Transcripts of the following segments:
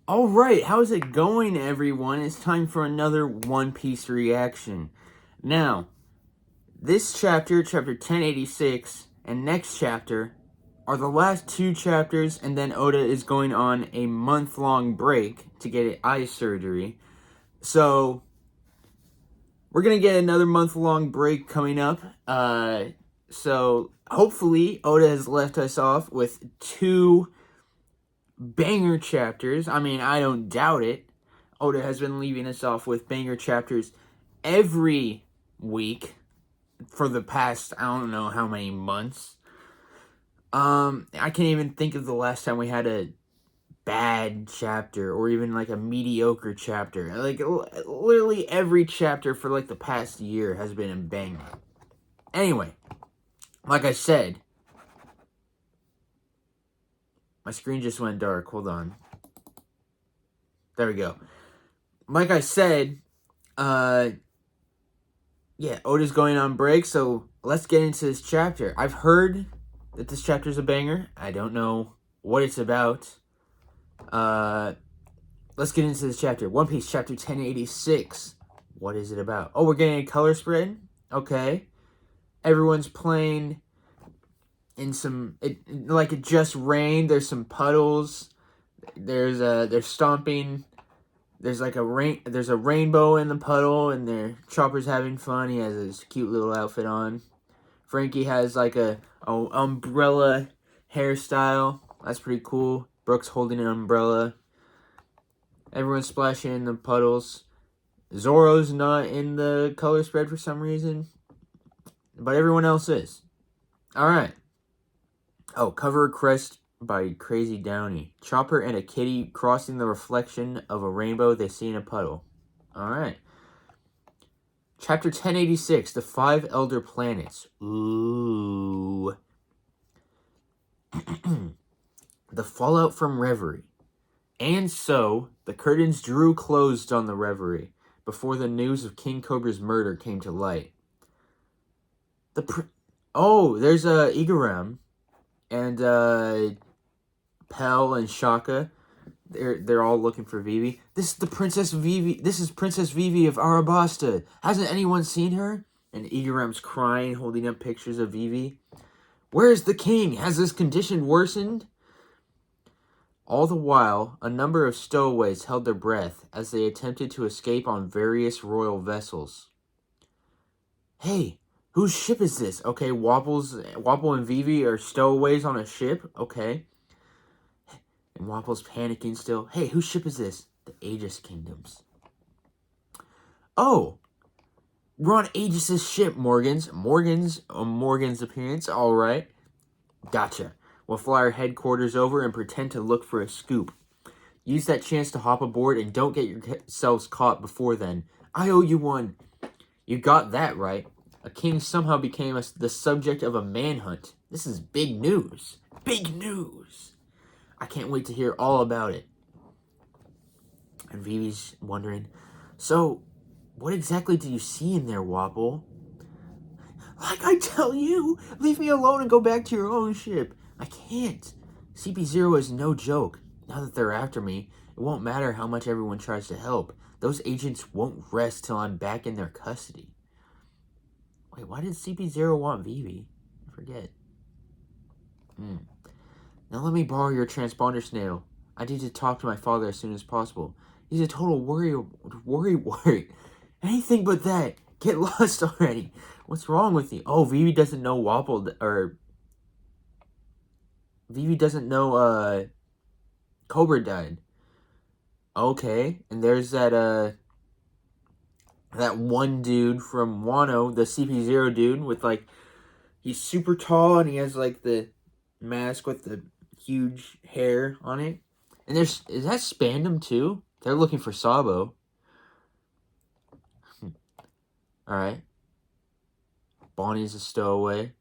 Alright, how's it going, everyone? It's time for another One Piece reaction. Now, this chapter, chapter 1086, and next chapter are the last two chapters, and then Oda is going on a month-long break to get eye surgery. So, we're gonna get another month-long break coming up. So, hopefully, Oda has left us off with two banger chapters. I mean, I don't doubt it. Oda has been leaving us off with banger chapters every week for the past, I don't know how many months. I can't even think of the last time we had a bad chapter or even like a mediocre chapter. Like, literally every chapter for like the past year has been a banger. Anyway, like I said, my screen just went dark. Hold on. There we go. Like I said, yeah, Oda's going on break, so let's get into this chapter. I've heard that this chapter's a banger. I don't know what it's about. Let's get into this chapter. One Piece, chapter 1086. What is it about? Oh, we're getting a color spread? Okay. Everyone's playing in some... like it just rained. There's some puddles. They're stomping... There's like there's a rainbow in the puddle, and Chopper's having fun. He has his cute little outfit on. Frankie has like a umbrella hairstyle. That's pretty cool. Brooke's holding an umbrella. Everyone's splashing in the puddles. Zoro's not in the color spread for some reason, but everyone else is. All right. Oh, cover request by Crazy Downy. Chopper and a kitty crossing the reflection of a rainbow they see in a puddle. Alright. Chapter 1086, The Five Elder Planets. Ooh. The fallout from Reverie. And so, the curtains drew closed on the Reverie before the news of King Cobra's murder came to light. There's Igaram and Pell and Shaka. They're all looking for Vivi. This is Princess Vivi of Arabasta. Hasn't anyone seen her? And Igaram's crying, holding up pictures of Vivi. Where's the king? Has his condition worsened? All the while, a number of stowaways held their breath as they attempted to escape on various royal vessels. Hey, whose ship is this? Okay, Wapple and Vivi are stowaways on a ship. Okay. And Wapple's panicking still. Hey, whose ship is this? The Aegis Kingdom's. Oh! We're on Aegis's ship, Morgan's appearance. Alright. Gotcha. We'll fly our headquarters over and pretend to look for a scoop. Use that chance to hop aboard and don't get yourselves caught before then. I owe you one. You got that right. A king somehow became the subject of a manhunt. This is big news. Big news. I can't wait to hear all about it. And Vivi's wondering, so, what exactly do you see in there, Wapple? Like I tell you, leave me alone and go back to your own ship. I can't. CP0 is no joke. Now that they're after me, it won't matter how much everyone tries to help. Those agents won't rest till I'm back in their custody. Wait, why did CP0 want Vivi? I forget. Now let me borrow your transponder snail. I need to talk to my father as soon as possible. He's a total worry. Anything but that. Get lost already. What's wrong with you? Oh, Vivi doesn't know Vivi doesn't know, Cobra died. Okay, and there's that one dude from Wano, the CP0 dude, with, like, he's super tall, and he has, like, the mask with the huge hair on it. And is that Spandam, too? They're looking for Sabo. Alright. Bonnie's a stowaway.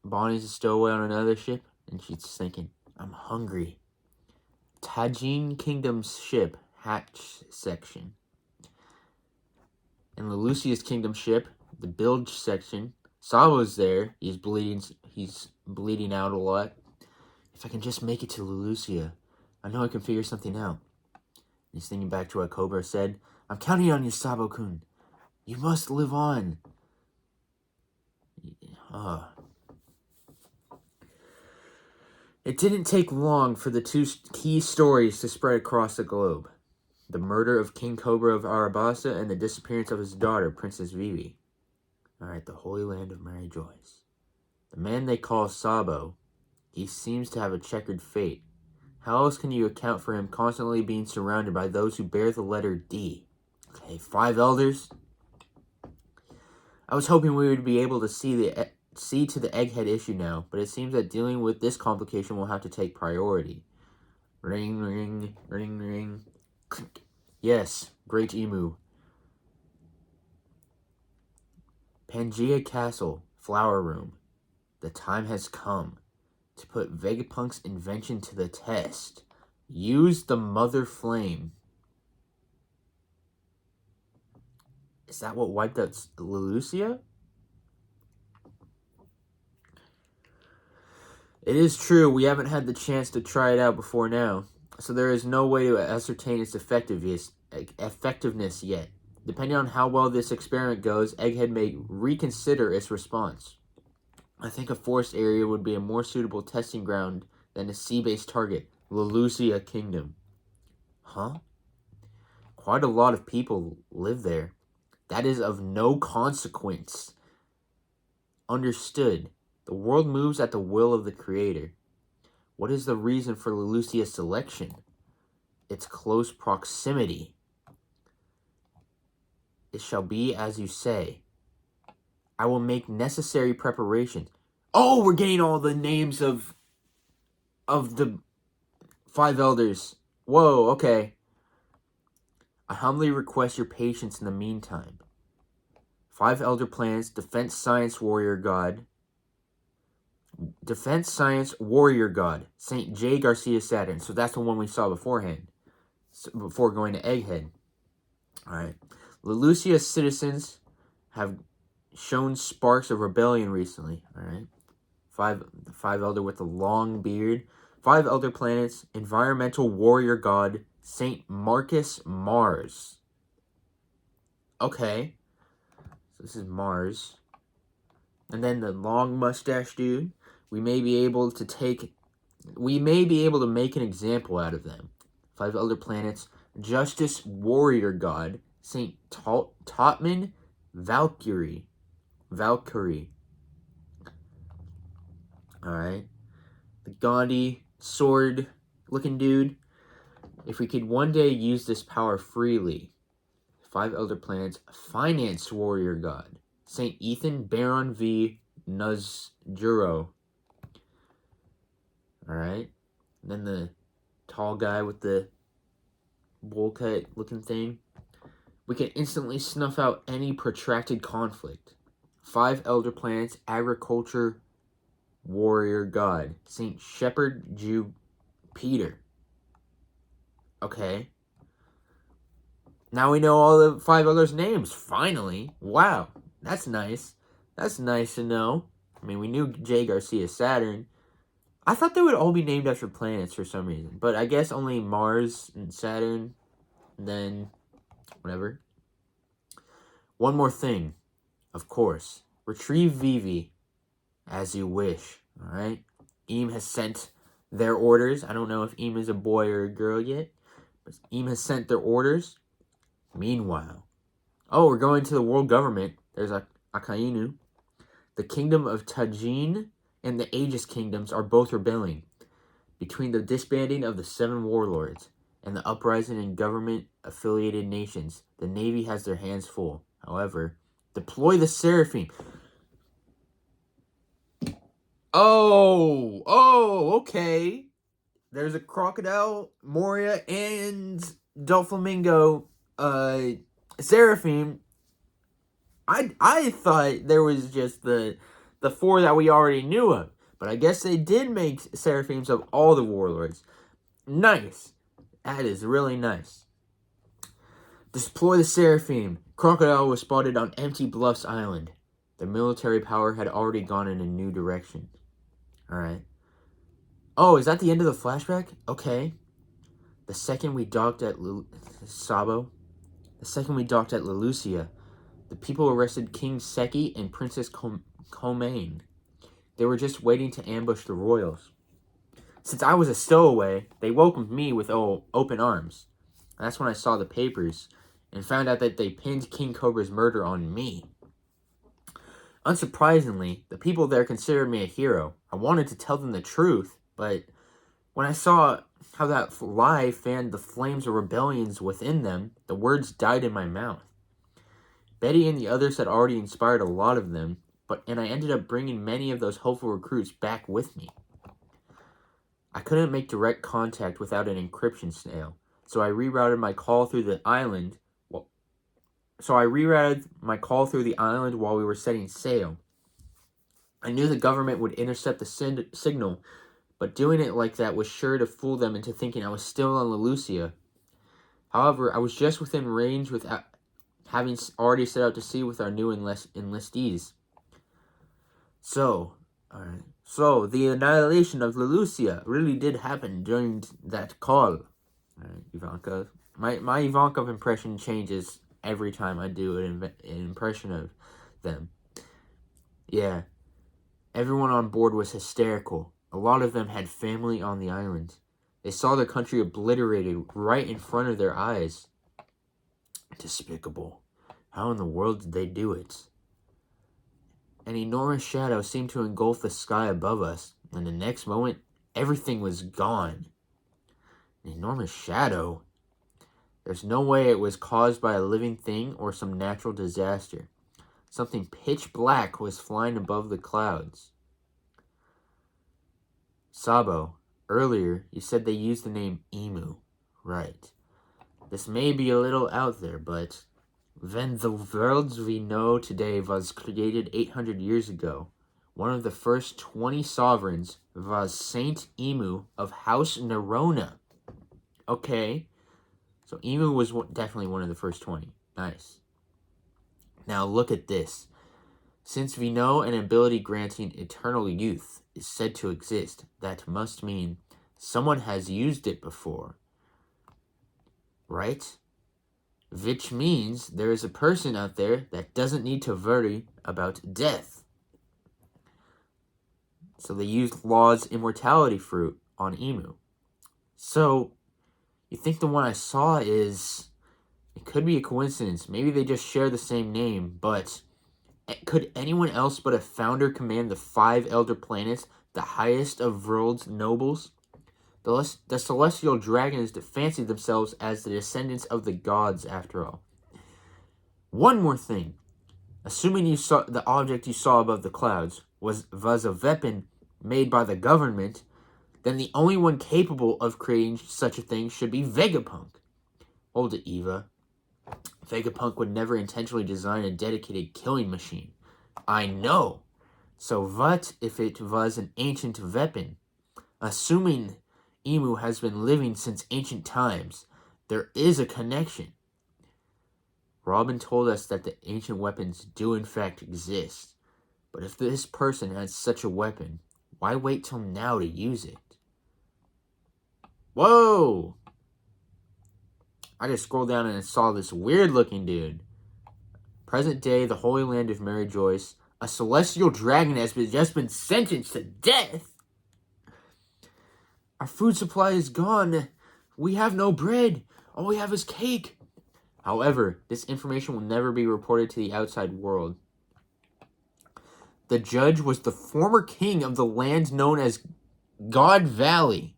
Bonnie's a stowaway on another ship, and she's thinking, I'm hungry. Tajin Kingdom's ship, hatch section. And Lelucia's Kingdom ship, the bilge section. Sabo's there. He's bleeding out a lot. If I can just make it to Lelucia. I know I can figure something out. He's thinking back to what Cobra said. I'm counting on you, Sabo-kun. You must live on. It didn't take long for the two key stories to spread across the globe. The murder of King Cobra of Arabasa and the disappearance of his daughter, Princess Vivi. Alright, the Holy Land of Mary Joyce. The man they call Sabo, he seems to have a checkered fate. How else can you account for him constantly being surrounded by those who bear the letter D? Okay, 5 elders. I was hoping we would be able to see to the egghead issue now, but it seems that dealing with this complication will have to take priority. Ring, ring, ring, ring. Yes, Great Emu. Pangea Castle, Flower Room. The time has come to put Vegapunk's invention to the test. Use the Mother Flame. Is that what wiped out Lelucia? It is true, we haven't had the chance to try it out before now, so there is no way to ascertain its effectiveness yet. Depending on how well this experiment goes, Egghead may reconsider its response. I think a forest area would be a more suitable testing ground than a sea-based target, Lelucia Kingdom. Huh? Quite a lot of people live there. That is of no consequence. Understood. The world moves at the will of the Creator. What is the reason for Lelucia's selection? Its close proximity. It shall be as you say. I will make necessary preparations. Oh, we're getting all the names of the 5 elders. Whoa, okay. I humbly request your patience in the meantime. 5 elder planets, Defense Science Warrior God, St. J. Garcia Saturn. So that's the one we saw beforehand, before going to Egghead. Alright. Lelucia's citizens have shown sparks of rebellion recently. Alright. The 5 elder with the long beard. 5 elder planets, environmental warrior god, St. Marcus Mars. Okay. So this is Mars. And then the long mustache dude. We may be able to make an example out of them. 5 elder planets, justice warrior god, St. Totman Valkyrie. Alright. The Gandhi sword looking dude. If we could one day use this power freely. 5 elder planets, finance warrior god, St. Ethan Baron V. Nuzjuro. Alright. Then the tall guy with the bowl cut looking thing. We can instantly snuff out any protracted conflict. 5 elder planets, agriculture warrior god, St. Shepherd Jew Peter. Okay. Now we know all the 5 elders' names, finally. Wow, that's nice. That's nice to know. I mean, we knew J. Garcia Saturn. I thought they would all be named after planets for some reason. But I guess only Mars and Saturn. And then, whatever. One more thing. Of course. Retrieve Vivi as you wish. Alright? Eam has sent their orders. I don't know if Eam is a boy or a girl yet. But Eam has sent their orders. Meanwhile. Oh, we're going to the world government. There's Akainu. The kingdom of Tajin and the Aegis kingdoms are both rebelling. Between the disbanding of the 7 warlords and the uprising in government-affiliated nations, the Navy has their hands full. However, deploy the Seraphim. Oh, okay. There's a Crocodile, Moria, and Doflamingo, Seraphim. I thought there was just the 4 that we already knew of. But I guess they did make Seraphims of all the warlords. Nice. That is really nice. Deploy the Seraphim. Crocodile was spotted on Empty Bluffs Island. Their military power had already gone in a new direction. Alright. Oh, is that the end of the flashback? Okay. The second we docked at Sabo, the second we docked at Lelucia, the people arrested King Seki and Princess Comaine. They were just waiting to ambush the royals. Since I was a stowaway, they welcomed me with open arms. That's when I saw the papers and found out that they pinned King Cobra's murder on me. Unsurprisingly, the people there considered me a hero. I wanted to tell them the truth, but when I saw how that lie fanned the flames of rebellions within them, the words died in my mouth. Betty and the others had already inspired a lot of them, and I ended up bringing many of those hopeful recruits back with me. I couldn't make direct contact without an encryption snail, so I rerouted my call through the island. While we were setting sail. I knew the government would intercept the signal, but doing it like that was sure to fool them into thinking I was still on Lelucia. However, I was just within range without having already set out to sea with our new enlistees. So the annihilation of Lelucia really did happen during that call. Ivanka. My Ivanka impression changes every time I do an impression of them. Yeah. Everyone on board was hysterical. A lot of them had family on the island. They saw their country obliterated right in front of their eyes. Despicable. How in the world did they do it? An enormous shadow seemed to engulf the sky above us, and the next moment, everything was gone. An enormous shadow? There's no way it was caused by a living thing or some natural disaster. Something pitch black was flying above the clouds. Sabo, earlier you said they used the name Emu. Right. This may be a little out there, but when the world we know today was created 800 years ago, one of the first 20 sovereigns was Saint Emu of House Nerona. Okay, so Emu was definitely one of the first 20. Nice. Now look at this. Since we know an ability granting eternal youth is said to exist, that must mean someone has used it before. Right? Which means there is a person out there that doesn't need to worry about death. So they used Law's immortality fruit on Emu. So, you think the one I saw is... It could be a coincidence. Maybe they just share the same name, but... Could anyone else but a founder command the 5 elder planets, the highest of world's nobles? The celestial dragons fancied themselves as the descendants of the gods, after all. One more thing. Assuming you saw the object you saw above the clouds was a weapon made by the government, then the only one capable of creating such a thing should be Vegapunk. Hold it, Eva. Vegapunk would never intentionally design a dedicated killing machine. I know. So what if it was an ancient weapon? Assuming Emu has been living since ancient times, there is a connection. Robin told us that the ancient weapons do in fact exist. But if this person has such a weapon, why wait till now to use it? Whoa! I just scrolled down and saw this weird-looking dude. Present day, the Holy Land of Mary Joyce. A celestial dragon has just been sentenced to death. Our food supply is gone. We have no bread. All we have is cake. However, this information will never be reported to the outside world. The judge was the former king of the land known as God Valley.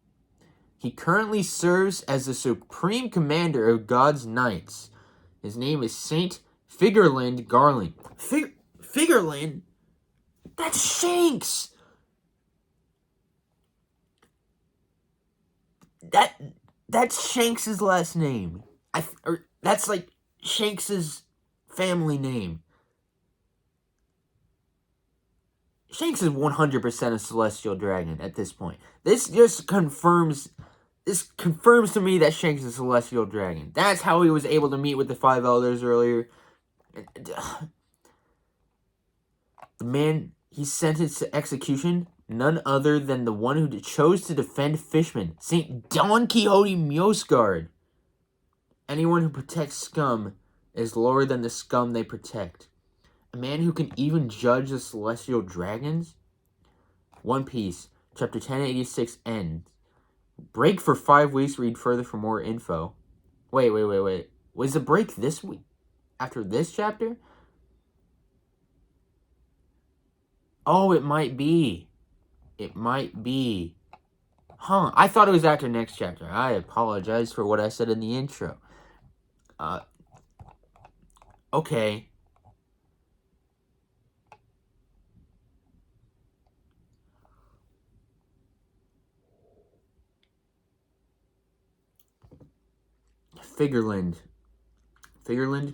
He currently serves as the supreme commander of God's Knights. His name is Saint Figurland Garland. Figurland? That's Shanks! That's Shanks' last name. That's like Shanks' family name. Shanks is 100% a celestial dragon at this point. This confirms to me that Shanks is a celestial dragon. That's how he was able to meet with the 5 elders earlier. The man, he's sentenced to execution. none other than the one who chose to defend fishmen, Saint Don Quixote Mosgard. Anyone who protects scum is lower than the scum they protect. A man who can even judge the celestial dragons? One Piece, chapter 1086 ends. Break for 5 weeks, read further for more info. Wait. Was the break this week? After this chapter? Oh, it might be. It might be. Huh, I thought it was after next chapter. I apologize for what I said in the intro. Okay. Figureland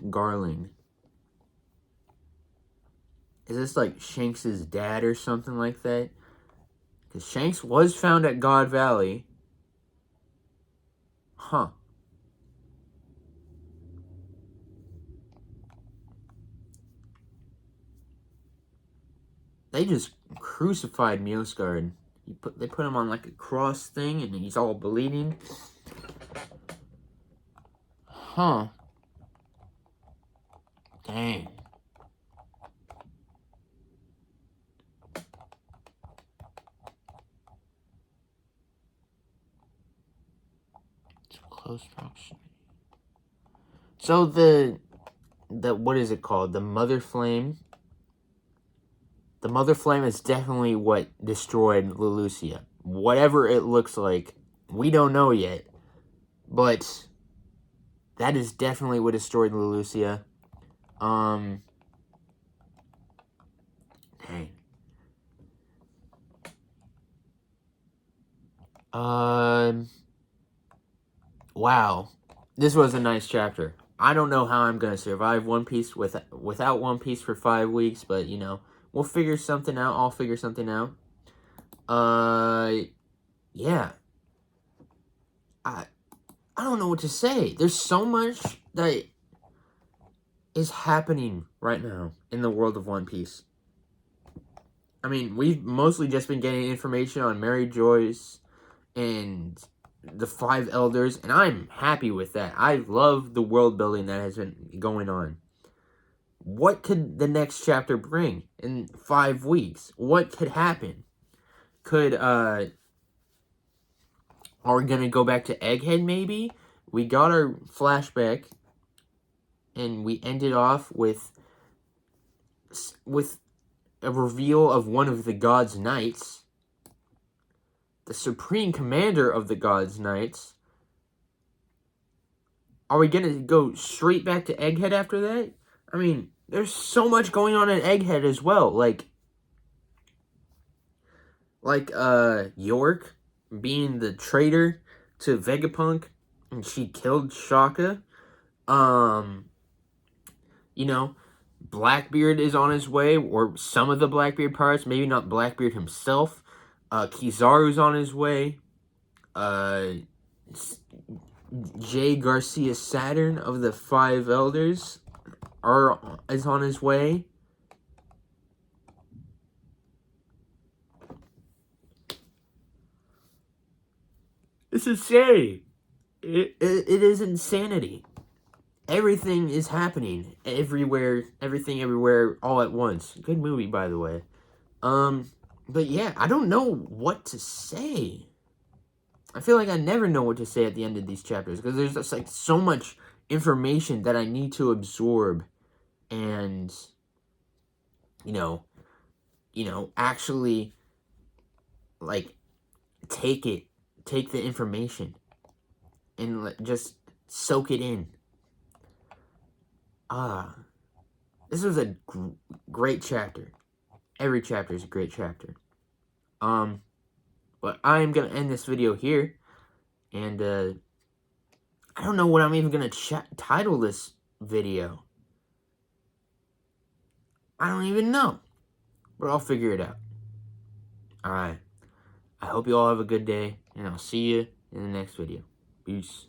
Garling. Is this like Shanks' dad or something like that? Because Shanks was found at God Valley. Huh. They just crucified Mosgard. They put him on like a cross thing and he's all bleeding. Huh. Dang. It's close proximity. So the what is it called? The Mother Flame. The Mother Flame is definitely what destroyed Lelucia. Whatever it looks like, we don't know yet. But that is definitely what destroyed Lelucia. Dang. Wow. This was a nice chapter. I don't know how I'm gonna survive One Piece without One Piece for 5 weeks, but you know, we'll figure something out. I'll figure something out. Yeah. I don't know what to say. There's so much that is happening right now in the world of One Piece. I mean, we've mostly just been getting information on Mary Joyce and the 5 elders, and I'm happy with that. I love the world building that has been going on. What could the next chapter bring in 5 weeks? What could happen? Are we gonna go back to Egghead maybe? We got our flashback, and we ended off with a reveal of one of the God's Knights, the supreme commander of the God's Knights. Are we gonna go straight back to Egghead after that? I mean, there's so much going on in Egghead as well. Like York being the traitor to Vegapunk, and she killed Shaka. You know, Blackbeard is on his way, or some of the Blackbeard pirates, maybe not Blackbeard himself. Kizaru's on his way. J. Garcia Saturn of the 5 Elders is on his way. This is insanity. It is insanity. Everything is happening everywhere, everything everywhere, all at once. Good movie, by the way. But yeah, I don't know what to say. I feel like I never know what to say at the end of these chapters, because there's just like so much information that I need to absorb and, you know, actually, like, take the information and just soak it in. This was a great chapter. Every chapter is a great chapter. But I am going to end this video here. And, I don't know what I'm even going to title this video. I don't even know. But I'll figure it out. Alright. I hope you all have a good day. And I'll see you in the next video. Peace.